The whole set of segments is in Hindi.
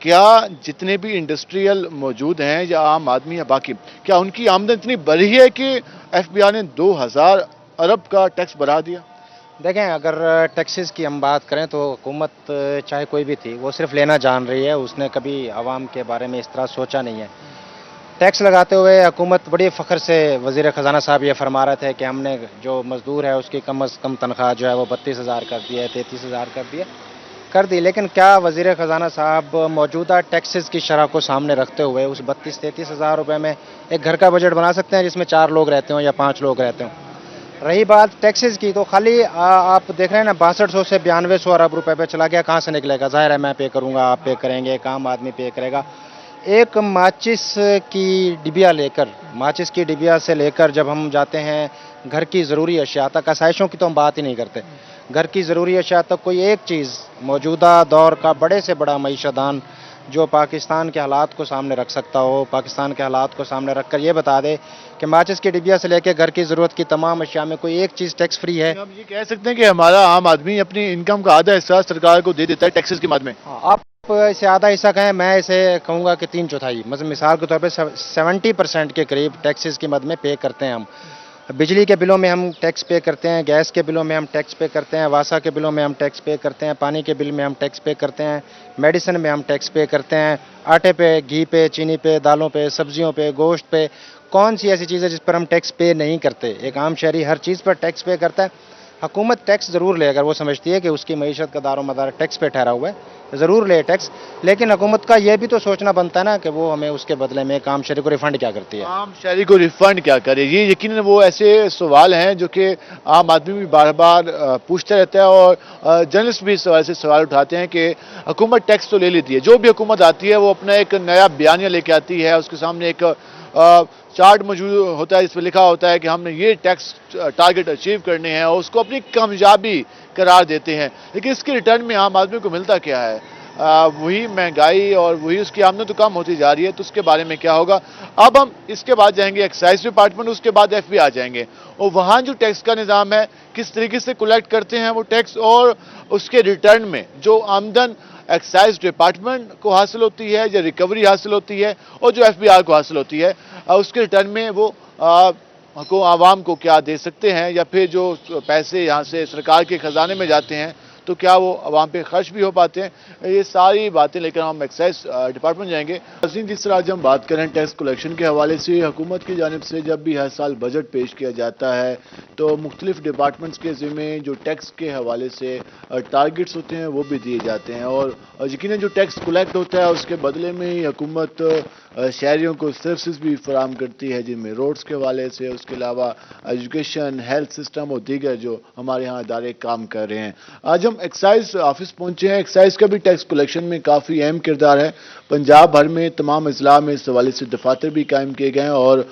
क्या जितने भी इंडस्ट्रियल मौजूद हैं या आम आदमी या बाकी, क्या उनकी आमदन इतनी बढ़ी है कि एफबीआई ने 2000 अरब का टैक्स बढ़ा दिया? देखें, अगर टैक्सेस की हम बात करें तो हुकूमत चाहे कोई भी थी, वो सिर्फ लेना जान रही है। उसने कभी आवाम के बारे में इस तरह सोचा नहीं है। टैक्स लगाते हुए हुकूमत बड़ी फ़ख्र से वज़ीर ख़जाना साहब ये फरमा रहे थे कि हमने जो मज़दूर है उसकी कम से कम तनख्वाह जो है वो 32,000 कर दी है, 33,000 कर दी। लेकिन क्या वज़ीर ख़जाना साहब मौजूदा टैक्सेस की शरह को सामने रखते हुए उस 32-33,000 रुपये में एक घर का बजट बना सकते हैं जिसमें 4 लोग रहते हों या 5 लोग रहते हों? रही बात टैक्सेस की, तो खाली आप देख रहे हैं ना, 6200 से 9200 अरब रुपए पे चला गया। कहाँ से निकलेगा? जाहिर है मैं पे करूंगा, आप पे करेंगे, एक आम आदमी पे करेगा। एक माचिस की डिबिया से लेकर जब हम जाते हैं घर की ज़रूरी अशिया तक, आसाइशों की तो हम बात ही नहीं करते, घर की ज़रूरी अशिया तक कोई एक चीज़ मौजूदा दौर का बड़े से बड़ा मईशतदान जो पाकिस्तान के हालात को सामने रख सकता हो, पाकिस्तान के हालात को सामने रख कर ये बता दे कि माचिस की डिबिया से लेकर घर की ज़रूरत की तमाम अशिया में कोई एक चीज़ टैक्स फ्री है। हम ये कह सकते हैं कि हमारा आम आदमी अपनी इनकम का आधा हिस्सा सरकार को दे देता है टैक्सेस के मद में। हाँ, आप इसे आधा हिस्सा कहें, मैं इसे कहूँगा कि 3/4। मतलब मिसाल के तौर पे 70% के करीब टैक्सेस की मद में पे करते हैं हम। बिजली के बिलों में हम टैक्स पे करते हैं, गैस के बिलों में हम टैक्स पे करते हैं, वासा के बिलों में हम टैक्स पे करते हैं, पानी के बिल में हम टैक्स पे करते हैं, मेडिसिन में हम टैक्स पे करते हैं, आटे पे, घी पे, चीनी पे, दालों पे, सब्जियों पे, गोश्त पे। कौन सी ऐसी चीज़ है जिस पर हम टैक्स पे नहीं करते? एक आम शहरी हर चीज़ पर टैक्स पे करता है। हुकूमत टैक्स ज़रूर ले, अगर वो समझती है कि उसकी मईशत का दारोमदार टैक्स पे ठहरा हुआ है, ज़रूर ले टैक्स। लेकिन हुकूमत का ये भी तो सोचना बनता है ना कि वो हमें उसके बदले में एक आम शहरी को रिफ़ंड क्या करती है। आम शहरी को रिफंड क्या करे? ये यकीनन वो ऐसे सवाल हैं जो कि आम आदमी भी बार बार पूछता रहता है और जर्नलिस्ट भी इस सवाल से सवाल उठाते हैं कि हुकूमत टैक्स तो ले लेती है, जो भी हुकूमत आती है वो अपना एक नया बयानिया लेके आती है, उसके सामने एक चार्ट मौजूद होता है जिसमें लिखा होता है कि हमने ये टैक्स टारगेट अचीव करने हैं और उसको अपनी कामयाबी करार देते हैं। लेकिन इसके रिटर्न में आम आदमी को मिलता क्या है? वही महंगाई और वही उसकी आमदन तो कम होती जा रही है। तो उसके बारे में क्या होगा? अब हम इसके बाद जाएंगे एक्साइज डिपार्टमेंट, उसके बाद एफबीआई जाएंगे और वहाँ जो टैक्स का निज़ाम है, किस तरीके से कलेक्ट करते हैं वो टैक्स, और उसके रिटर्न में जो आमदन एक्साइज डिपार्टमेंट को हासिल होती है या रिकवरी हासिल होती है और जो एफबीआई को हासिल होती है, उसके रिटर्न में वो को आवाम को क्या दे सकते हैं, या फिर जो पैसे यहाँ से सरकार के खजाने में जाते हैं तो क्या वो आवाम पे खर्च भी हो पाते हैं? ये सारी बातें लेकर हम एक्साइज डिपार्टमेंट जाएंगे। नाज़रीन, जिस तरह आज हम बात करें टैक्स कलेक्शन के हवाले से, हुकूमत की जानिब से जब भी हर साल बजट पेश किया जाता है तो मुख्तलिफ डिपार्टमेंट्स के ज़िम्मे जो टैक्स के हवाले से टारगेट्स होते हैं वो भी दिए जाते हैं और यकीनन जो टैक्स कलेक्ट होता है उसके बदले में ही हुकूमत शहरियों को सर्विसेज भी फराहम करती है, जिनमें रोड्स के हवाले से, उसके अलावा एजुकेशन, हेल्थ सिस्टम और दीगर जो हमारे यहाँ इदारे काम कर रहे हैं। आज हम एक्साइज ऑफिस पहुंचे हैं। एक्साइज का भी टैक्स कलेक्शन में काफ़ी अहम किरदार है। पंजाब भर में तमाम अजला में इस हवाले से दफातर भी कायम किए गए हैं और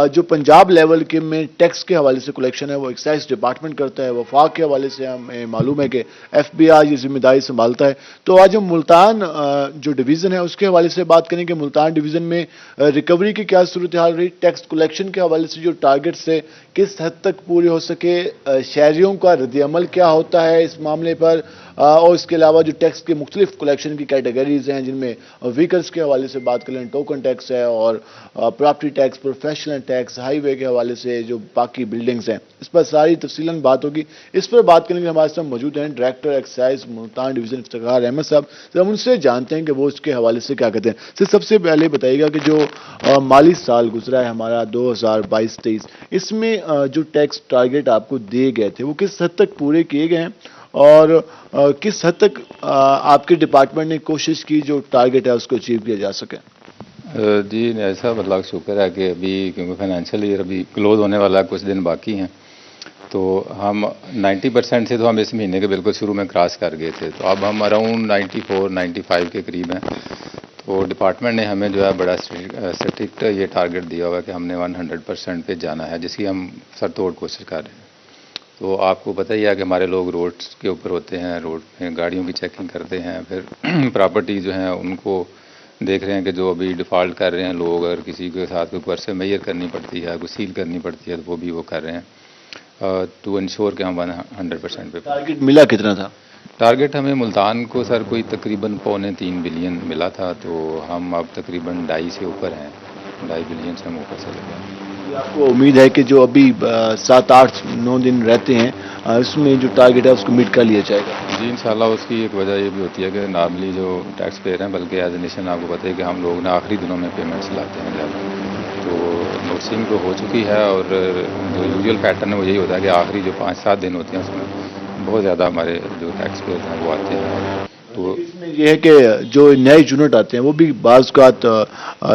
जो पंजाब लेवल के में टैक्स के हवाले से कलेक्शन है वो एक्साइज डिपार्टमेंट करता है। वफाक के हवाले से हमें मालूम है कि एफबीआई ये जिम्मेदारी संभालता है। तो आज हम मुल्तान जो डिवीज़न है उसके हवाले से बात करेंगे। मुल्तान डिवीज़न में रिकवरी की क्या सूरत हाल रही, टैक्स कलेक्शन के हवाले से जो टारगेट्स है किस हद तक पूरे हो सके, शहरियों का रद्द-ए-अमल क्या होता है इस मामले पर, और इसके अलावा जो टैक्स के मुख्तलिफ कलेक्शन की कैटेगरीज हैं जिनमें व्हीकल्स के हवाले से बात करें टोकन टैक्स है और property tax, professional tax, highway के हवाले से जो बाकी बिल्डिंग्स हैं, इस पर सारी तफसीलन बात होगी। इस पर बात करने के लिए हमारे साथ मौजूद हैं director excise Multan division Iftikhar Ahmed साहब। तो हम उनसे जानते हैं कि वो इसके हवाले से क्या कहते हैं। सर, सबसे पहले बताइएगा कि जो माली साल गुजरा है हमारा 2022-23, इसमें जो टैक्स टारगेट आपको दिए गए थे वो किस हद तक पूरे किए गए हैं और किस हद तक आपके डिपार्टमेंट ने कोशिश की जो टारगेट है उसको अचीव किया जा सके? जी ऐसा अल्लाह का शुक्र है कि अभी क्योंकि फाइनेंशियल ईयर अभी क्लोज होने वाला है, कुछ दिन बाकी हैं, तो हम 90% से तो हम इस महीने के बिल्कुल शुरू में क्रॉस कर गए थे। तो अब हम अराउंड 94-95 के करीब हैं। तो डिपार्टमेंट ने हमें जो है बड़ा स्ट्रिक्ट ये टारगेट दिया हुआ है कि हमने 100% पे जाना है, जिसकी हम सरतोड़ कोशिश कर रहे हैं। तो आपको पता ही है कि हमारे लोग रोड्स के ऊपर होते हैं, रोड में गाड़ियों की चेकिंग करते हैं, फिर प्रॉपर्टी जो है उनको देख रहे हैं कि जो अभी डिफ़ॉल्ट कर रहे हैं लोग, अगर किसी के साथ कोई वर्ष मेजर करनी पड़ती है, कोई सील करनी पड़ती है, तो वो भी वो कर रहे हैं टू इंश्योर कि हम 100% पे। टारगेट मिला कितना था? टारगेट हमें मुल्तान को सर कोई तकरीबन 2.25 बिलियन मिला था, तो हम अब तकरीबन 2.5 से ऊपर हैं, 2.5 बिलियन से हम ऊपर चले गए हैं। आपको उम्मीद है कि जो अभी 7, 8, 9 दिन रहते हैं उसमें जो टारगेट है उसको मीट कर लिया जाएगा? जी इंशाल्लाह। उसकी एक वजह ये भी होती है कि नॉर्मली जो टैक्स पेयर हैं, बल्कि एज ए नेशन आपको पता है कि हम लोग ना आखिरी दिनों में पेमेंट्स लाते हैं ज़्यादा, तो नोटिसिंग तो हो चुकी है और जो यूजुअल पैटर्न है वो यही होता है कि आखिरी जो 5-7 दिन होते हैं उसमें बहुत ज़्यादा हमारे जो टैक्स पेयर हैं वो आते हैं। तो इसमें यह है कि जो नए यूनिट आते हैं वो भी बाज़ औक़ात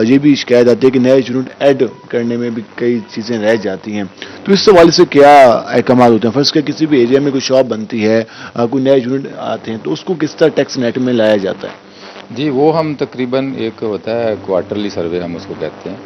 ये भी शिकायत आती है कि नए यूनिट ऐड करने में भी कई चीज़ें रह जाती हैं, तो इस हवाले से क्या अहकाम होते हैं? फर्स्ट के किसी भी एरिया में कोई शॉप बनती है, कोई नए यूनिट आते हैं, तो उसको किस तरह टैक्स नेट में लाया जाता है? जी वो हम तकरीबन एक होता है क्वार्टरली सर्वे हम उसको कहते हैं,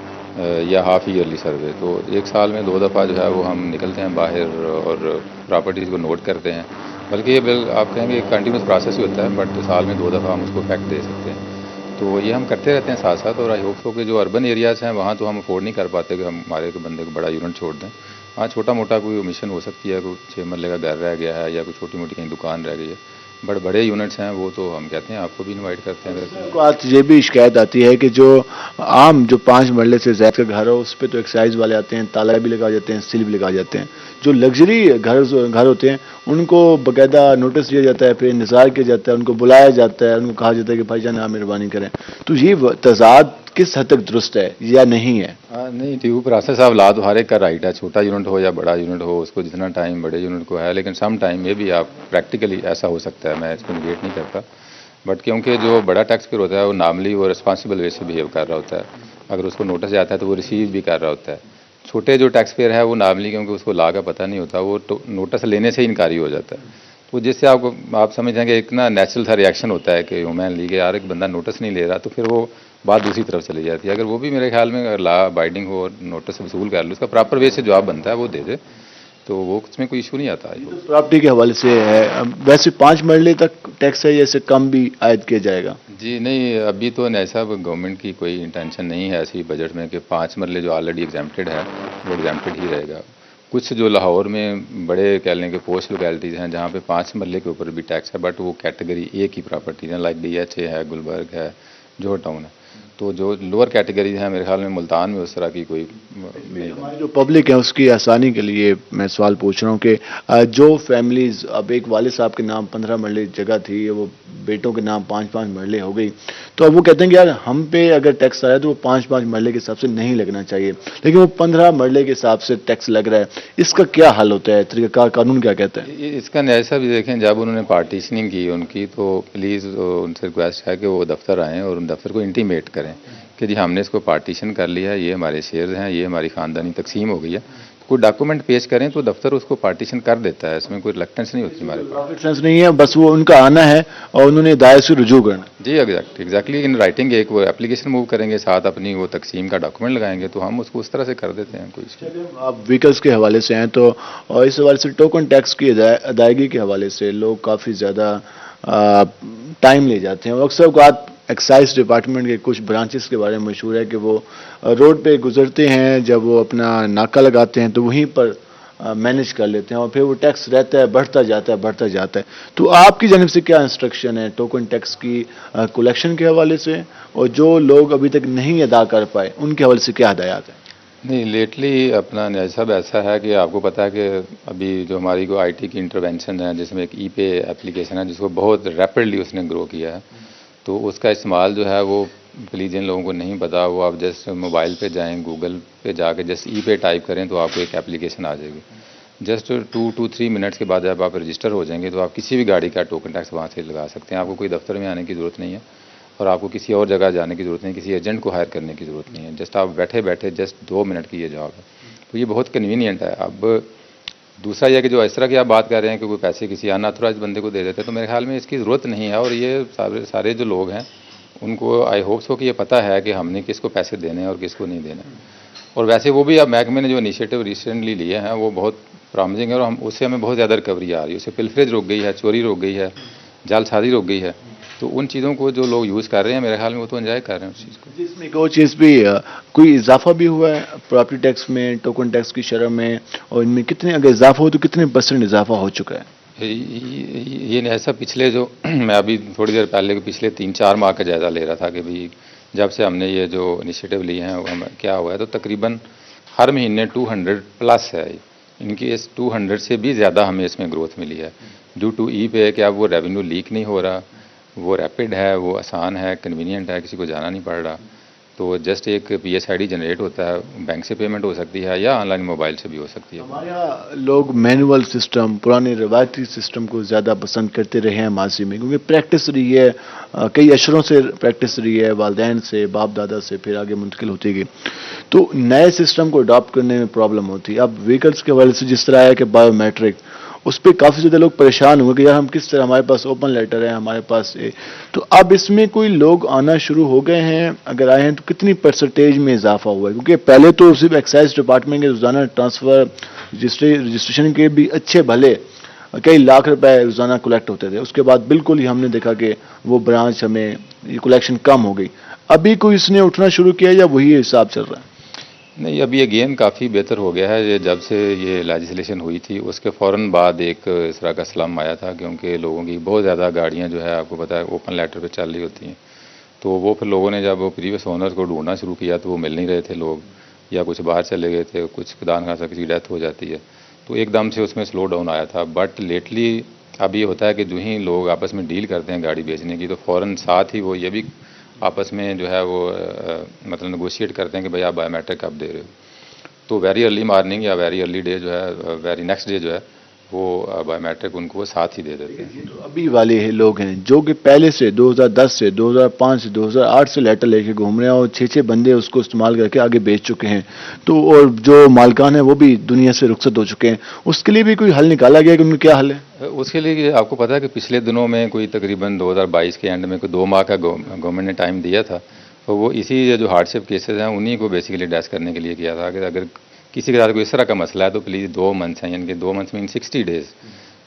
या हाफ ईयरली सर्वे। तो एक साल में 2 दफ़ा जो है वो हम निकलते हैं बाहर और प्रॉपर्टीज़ को नोट करते हैं, बल्कि ये बिल आप कहेंगे कंटिन्यूस प्रोसेस ही होता है, बट साल में 2 दफ़ा हम उसको फैक्ट दे सकते हैं। तो ये हम करते रहते हैं साथ साथ, और आई होप सो कि जो अर्बन एरियाज़ हैं वहाँ तो हम अफोर्ड नहीं कर पाते कि हम हमारे के बंदे को बड़ा यूनिट छोड़ दें। हाँ छोटा मोटा कोई ओमिशन हो सकती है, कोई 6 मरले का घर रह गया है या कोई छोटी मोटी कहीं दुकान रह गई है, बट बड़े यूनिट्स हैं वो तो हम कहते हैं आपको भी इनवाइट करते हैं। को आज ये भी शिकायत आती है कि जो आम जो 5 मरले से ज़्यादा का घर हो उस पे तो एक्साइज वाले आते हैं, ताला भी लगा जाते हैं, सील भी लगा जाते हैं। जो लग्जरी घर होते हैं उनको बाकायदा नोटिस दिया जाता है, फिर इंतज़ार किया जाता है, उनको बुलाया जाता है, उनको कहा जाता है कि भाईजान आप मेहरबानी करें। तो ये तज़ाद किस हद तक दुरुस्त है या नहीं है? नहीं ड्यू प्रोसेस आप ला तो हर एक का राइट है, छोटा यूनिट हो या बड़ा यूनिट हो, उसको जितना टाइम बड़े यूनिट को है, लेकिन सम टाइम में भी आप प्रैक्टिकली ऐसा हो सकता है, मैं इसको निगेट नहीं करता, बट क्योंकि जो बड़ा टैक्स पेयर होता है वो नॉर्मली वो रिस्पॉन्सिबल वे से बिहेव कर रहा होता है, अगर उसको नोटिस जाता है तो वो रिसीव भी कर रहा होता है। छोटे जो टैक्स पेयर है वो नॉर्मली क्योंकि उसको ला का पता नहीं होता, वो नोटिस लेने से ही इनकारी हो जाता है, तो जिससे आपको आप समझ जाएंगे एक ना नेचुरल सा रिएक्शन होता है कि ह्यूमन ली के यार एक बंदा नोटिस नहीं ले रहा, तो फिर वो बात दूसरी तरफ चली जाती है। अगर वो भी मेरे ख्याल में अगर ला बाइडिंग हो और नोटिस वसूल कर लो, उसका प्रॉपर वे से जवाब बनता है वो दे दे, तो वो उसमें कोई इशू नहीं आता है। तो प्रॉपर्टी के हवाले से है, वैसे 5 मरले तक टैक्स है या इससे कम भी आयद किया जाएगा? जी नहीं, अभी तो ऐसा गवर्नमेंट की कोई इंटेंशन नहीं है ऐसी बजट में कि 5 मरले जो ऑलरेडी एग्जेम्प्टेड है वो एग्जेम्प्टेड ही रहेगा। कुछ जो लाहौर में बड़े कह लें कि पोस्ट लोकेलिटीज़ हैं जहाँ पे 5 मरले के ऊपर भी टैक्स है, बट वो कैटेगरी ए की प्रॉपर्टीज़ हैं, लाइक DHA है, गुलबर्ग है, जोहर टाउन है। तो जो लोअर कैटेगरीज हैं मेरे ख्याल में मुल्तान में उस तरह की कोई नहीं। हमारी जो पब्लिक है उसकी आसानी के लिए मैं सवाल पूछ रहा हूँ कि जो फैमिलीज, अब एक वालिद साहब के नाम 15 मरले जगह थी, वो बेटों के नाम 5-5 मरले हो गई, तो अब वो कहते हैं कि यार हम पे अगर टैक्स आ रहा है तो वो 5-5 मरले के हिसाब से नहीं लगना चाहिए, लेकिन वो 15 मरले के हिसाब से टैक्स लग रहा है। इसका क्या हल होता है? तरीकाकार कानून क्या कहता है? इसका ऐसा भी देखें, जब उन्होंने पार्टीशनिंग की उनकी, तो प्लीज़ उनसे रिक्वेस्ट है कि वो दफ्तर आएँ और उन दफ्तर को इंटीमेट करें कि जी हमने इसको पार्टीशन कर लिया है, ये हमारे शेयर्स हैं, ये हमारी ख़ानदानी तकसीम हो गई है, कोई डॉक्यूमेंट पेश करें तो दफ्तर उसको पार्टीशन कर देता है, इसमें कोई रिलक्टेंस नहीं होती हमारे पास। प्रॉफिट सेंस नहीं है, बस वो उनका आना है और उन्होंने दायर से रुजू करना। जी एग्जैक्टली इन राइटिंग एक वो एप्लीकेशन मूव करेंगे, साथ अपनी वो तकसीम का डॉक्यूमेंट लगाएंगे, तो हम उसको उस तरह से कर देते हैं। कोई आप व्हीकल्स के हवाले से हैं तो, और इस हवाले से टोकन टैक्स की अदायगी के हवाले से लोग काफ़ी ज़्यादा टाइम ले जाते हैं, और अक्सर बात एक्साइज डिपार्टमेंट के कुछ ब्रांचेस के बारे में मशहूर है कि वो रोड पे गुजरते हैं, जब वो अपना नाका लगाते हैं तो वहीं पर मैनेज कर लेते हैं और फिर वो टैक्स रहता है, बढ़ता जाता है। तो आपकी जानिब से क्या इंस्ट्रक्शन है टोकन टैक्स की कलेक्शन के हवाले से, और जो लोग अभी तक नहीं अदा कर पाए उनके हवाले से क्या हदायत है? नहीं, लेटली अपना न्याय साहब ऐसा है कि आपको पता है कि अभी जो हमारी को IT की इंटरवेंशन है, जिसमें एक E-पे एप्लीकेशन है जिसको बहुत रैपिडली उसने ग्रो किया है, तो उसका इस्तेमाल जो है वो प्लीज़ जिन लोगों को नहीं पता वो आप जस्ट मोबाइल पे जाएं, गूगल पे जाके जस्ट E-पे टाइप करें तो आपको एक एप्लीकेशन आ जाएगी। जस्ट 2 to 3 मिनट्स के बाद जब आप रजिस्टर हो जाएंगे तो आप किसी भी गाड़ी का टोकन टैक्स वहाँ से लगा सकते हैं। आपको कोई दफ्तर में आने की ज़रूरत नहीं है और आपको किसी और जगह जाने की ज़रूरत नहीं, किसी एजेंट को हायर करने की ज़रूरत नहीं है, जस्ट आप बैठे बैठे जस्ट 2 मिनट की ये जॉब है, तो ये बहुत कन्वीनियंट है। अब दूसरा यह कि जो इस तरह की आप बात कर रहे हैं कि कोई पैसे किसी अनऑथराइज बंदे को दे देते हैं, तो मेरे ख्याल में इसकी ज़रूरत नहीं है, और ये सारे जो लोग हैं उनको आई होप सो कि ये पता है कि हमने किसको पैसे देने हैं और किसको नहीं देने। और वैसे वो भी अब महकमे ने जो इनिशिएटिव रिसेंटली लिए हैं वो बहुत प्रॉमिसिंग है, और हम उससे हमें बहुत ज़्यादा रिकवरी आ रही है। उससे पिलफरेज रोक गई है, चोरी रोक गई है, जालसाजी रोक गई है, तो उन चीज़ों को जो लोग यूज़ कर रहे हैं मेरे ख्याल में वो तो एंजॉय कर रहे हैं उस चीज़ को। जिसमें एक और चीज़ भी, कोई इजाफा भी हुआ है प्रॉपर्टी टैक्स में, टोकन टैक्स की शरह में, और इनमें कितने, अगर इजाफा हो तो कितने % इजाफा हो चुका है? ये नहीं ऐसा पिछले जो मैं अभी थोड़ी देर पहले के पिछले 3-4 माह का जायज़ा ले रहा था कि भाई जब से हमने ये जो इनिशिएटिव लिए हैं वो हमें क्या हुआ है, तो तकरीबन हर महीने 200 प्लस है। इनकी इस 200 से भी ज़्यादा हमें इसमें ग्रोथ मिली है ड्यू टू ई पे कि अब वो रेवेन्यू लीक नहीं हो रहा, वो रैपिड है, वो आसान है, कन्वीनियंट है, किसी को जाना नहीं पड़ रहा। तो जस्ट एक PSID जनरेट होता है, बैंक से पेमेंट हो सकती है या ऑनलाइन मोबाइल से भी हो सकती है। हमारे यहाँ लोग मैनुअल सिस्टम, पुराने रवायती सिस्टम को ज़्यादा पसंद करते रहे हैं माजी में, क्योंकि प्रैक्टिस रही है, कई अशरों से प्रैक्टिस रही है, वालदैन से, बाप दादा से, फिर आगे मुंतकिल होती गई। तो नए सिस्टम को अडॉप्ट करने में प्रॉब्लम होती है। अब व्हीकल्स के हवाले से जिस तरह है कि बायोमेट्रिक, उस पर काफ़ी ज़्यादा लोग परेशान हुए कि यार हम किस तरह, हमारे पास ओपन लेटर है, हमारे पास तो अब इसमें कोई लोग आना शुरू हो गए हैं, अगर आए हैं तो कितनी परसेंटेज में इजाफा हुआ है? क्योंकि पहले तो सिर्फ एक्साइज डिपार्टमेंट के रोजाना ट्रांसफर रजिस्ट्रेशन के भी अच्छे भले कई लाख रुपए रोजाना कलेक्ट होते थे, उसके बाद बिल्कुल ही हमने देखा कि वो ब्रांच हमें ये कलेक्शन कम हो गई। अभी कोई इसने उठना शुरू किया या वही हिसाब चल रहा है? नहीं, अभी ये गेम काफ़ी बेहतर हो गया है। ये जब से ये लेजिस्लेशन हुई थी उसके फ़ौरन बाद एक इस तरह का स्लम आया था, क्योंकि लोगों की बहुत ज़्यादा गाड़ियां जो है आपको पता है ओपन लेटर पे चल रही होती हैं। तो वो फिर लोगों ने जब वो प्रीवियस ओनर को ढूंढना शुरू किया तो वो मिल नहीं रहे थे लोग, या कुछ बाहर चले गए थे, कुछ खुदा न खासा किसी की डेथ हो जाती है, तो एकदम से उसमें स्लो डाउन आया था। बट लेटली अब ये होता है कि जो ही लोग आपस में डील करते हैं गाड़ी बेचने की, तो फ़ौरन साथ ही वो ये भी आपस में जो है वो मतलब नेगोशिएट करते हैं कि भाई आप बायोमेट्रिक कब दे रहे हो। तो वेरी अर्ली मॉर्निंग या वेरी अर्ली डे जो है, वेरी नेक्स्ट डे जो है वो बायोमेट्रिक उनको वो साथ ही दे देते हैं। ये तो अभी वाले लोग हैं जो कि पहले से 2010 से 2005 से 2008 से लेटर लेके घूम रहे हैं और 6-6 बंदे उसको इस्तेमाल करके आगे बेच चुके हैं। तो और जो मालिकान है वो भी दुनिया से रुखसत हो चुके हैं। उसके लिए भी कोई हल निकाला गया कि उनका क्या हल है? उसके लिए आपको पता है कि पिछले दिनों में कोई तकरीबन 2022 के एंड में कोई 2 माह का गवर्नमेंट ने टाइम दिया था, तो वो इसी जो हार्डशिप केसेस हैं उन्हीं को बेसिकली एड्रेस करने के लिए किया था कि अगर किसी के साथ कोई इस तरह का मसला है तो प्लीज़ 2 मंथ्स हैं, यानी कि 2 मंथ्स मीन 60 डेज़।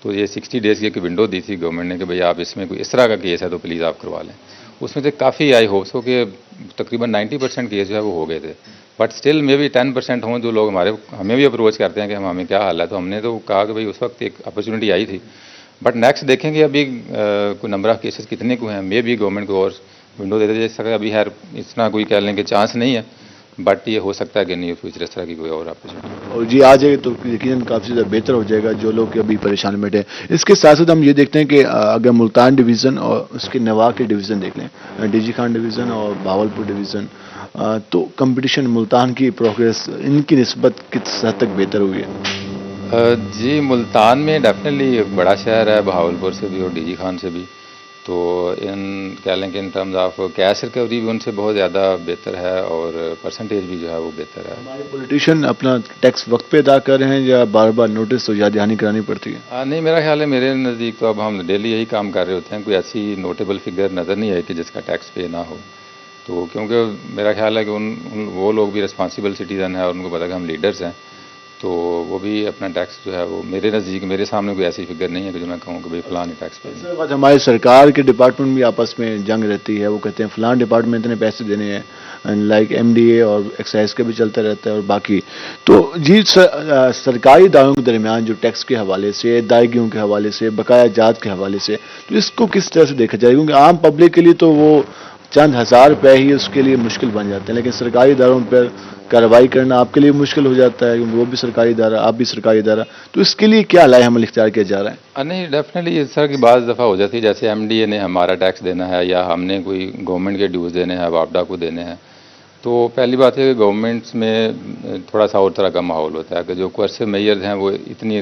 तो ये 60 डेज़ की एक विंडो दी थी गवर्नमेंट ने कि भाई आप इसमें कोई इस तरह का केस है तो प्लीज़ आप करवा लें। उसमें से काफ़ी आई होप्स हो कि तकरीबन 90% केस जो है वो हो गए थे, बट स्टिल मे बी 10% हों जो लोग हमें भी अप्रोच करते हैं कि हमें क्या हाल है। तो हमने तो कहा कि भाई उस वक्त एक अपॉर्चुनिटी आई थी, बट नेक्स्ट देखेंगे अभी कोई नंबर ऑफ़ केसेस कितने को हैं, मे बी गवर्नमेंट को और विंडो दे दे। जैसे अभी खैर इतना कोई कह लें कि चांस नहीं है, बट ये हो सकता है कि नहीं फ्यूचर इस तरह की कोई और अपॉर्चुनिटी। और जी आ जाएगा तो यकीनन काफ़ी ज़्यादा बेहतर हो जाएगा जो लोग अभी परेशान में बैठे हैं। इसके साथ साथ हम ये देखते हैं कि अगर मुल्तान डिवीज़न और उसके नवा के डिवीज़न देख लें, डीजी खान डिवीज़न और भावलपुर डिवीज़न, तो कंपटीशन मुल्तान की प्रोग्रेस इनकी निस्बत किस हद तक बेहतर हुई है? जी, मुल्तान में डेफिनेटली एक बड़ा शहर है, बहावलपुर से भी और डीजी खान से भी। तो इन कह लें कि in terms of cash recovery भी उनसे बहुत ज़्यादा बेहतर है और परसेंटेज भी जो है वो बेहतर है। हमारे पॉलिटिशियन अपना टैक्स वक्त पे अदा कर रहे हैं या बार बार नोटिस तो याद दहानी करानी पड़ती है? नहीं, मेरा ख्याल है मेरे नज़दीक तो अब हम डेली यही काम कर रहे होते हैं, कोई ऐसी नोटेबल फिगर नज़र नहीं है कि जिसका टैक्स पे ना हो। तो क्योंकि मेरा ख्याल है कि वो लोग भी रिस्पॉन्सिबल सिटीज़न है और उनको पता कि हम लीडर्स हैं, तो वो भी अपना टैक्स जो है वो मेरे नज़दीक मेरे सामने कोई ऐसी फिगर नहीं है कि जो मैं कहूँ कि भाई फ़लाँ टैक्स पे। सर बात हमारी सरकार के डिपार्टमेंट भी आपस में जंग रहती है, वो कहते हैं फलां डिपार्टमेंट इतने पैसे देने हैं, लाइक MDA और एक्साइज का भी चलता रहता है और बाकी। तो जी सरकारी इदारों के दरमियान जो टैक्स के हवाले से, अदायगियों के हवाले से, बकाया जात के हवाले से, तो इसको किस तरह से देखा जाए? क्योंकि आम पब्लिक के लिए तो वो चंद हज़ार रुपये ही उसके लिए मुश्किल बन जाते हैं, लेकिन सरकारी इदारों पर कार्रवाई करना आपके लिए मुश्किल हो जाता है क्योंकि वो भी सरकारी इदारा, आप भी सरकारी इदारा। तो इसके लिए क्या लाए अमल इख्तियार किया जा रहा है? नहीं, डेफिनेटली इस तरह की बात दफ़ा हो जाती है, जैसे MDA ने हमारा टैक्स देना है या हमने कोई गवर्नमेंट के ड्यूज़ देने हैं, वापडा को देने हैं। तो पहली बात है कि गवर्नमेंट्स में थोड़ा सा और तरह का माहौल होता है कि जो कोर्सिव मेजर्स हैं वो इतनी